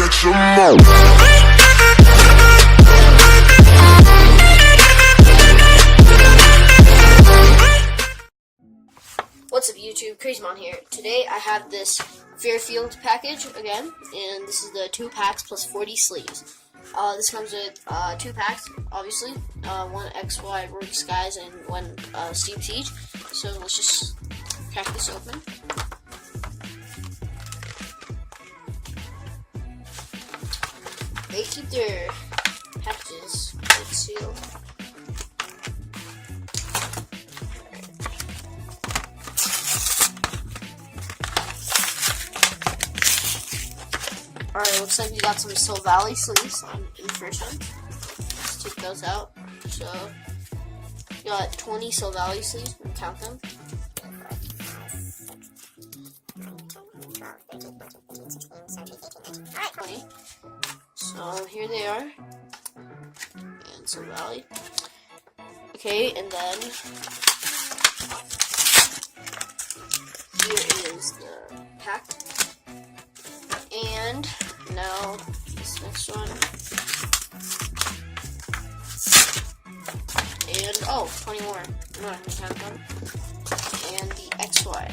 Collection mode. What's up YouTube, Crazymon here. Today I have this Fairfield package again, and this is the 2 packs plus 40 sleeves. This comes with 2 packs, obviously, one XY Rogue Skies and one Steam Siege. So let's just crack this open. They keep their packages good sealed. Alright, looks like we got some Soul Valley sleeves in the first one. Let's take those out. So, we got 20 Soul Valley sleeves, we can count them. Alright, 20. So, here they are. And Soul Valley. Okay, and then here is the pack. And now this next one. And oh, 20 more. I'm not gonna count them. And the XY.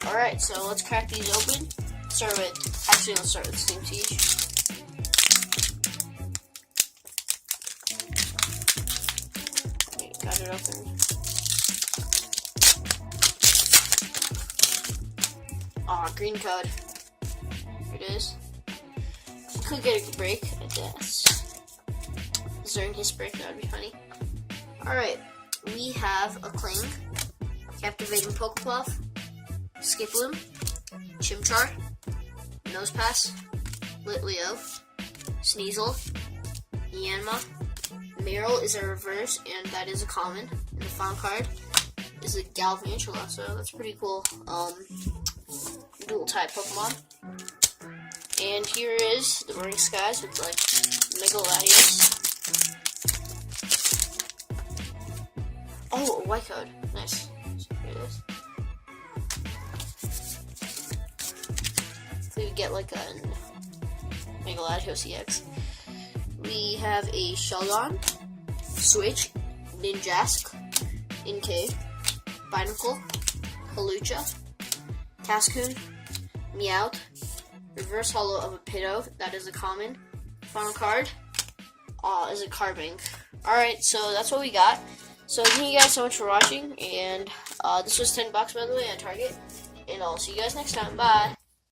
Alright, so let's crack these open. Let's start with Steam Siege. Okay, got it open. Aw, green code. Here it is. We could get a break, I guess. During his break, that would be funny. Alright, we have a Cling, Captivating Pokepuff, Skiploom, Chimchar, Nosepass, Litleo, Sneasel, Yanma. Meryl is a reverse, and that is a common. And the final card is a Galvantula, so that's pretty cool. Dual type Pokemon. And here is the Rogue Skies with like Mega Latios. Oh, a white code. Nice. So here it is. So we get like a Mega Latios EX. We have a Sheldon, Switch, Ninjask, Inkay, Binacle, Halucha, Cascoon, Meowth, Reverse Holo of a Pitto, that is a common. Final card is a Carbink. Alright, so that's what we got. So thank you guys so much for watching, and this was $10 by the way at Target, and I'll see you guys next time. Bye!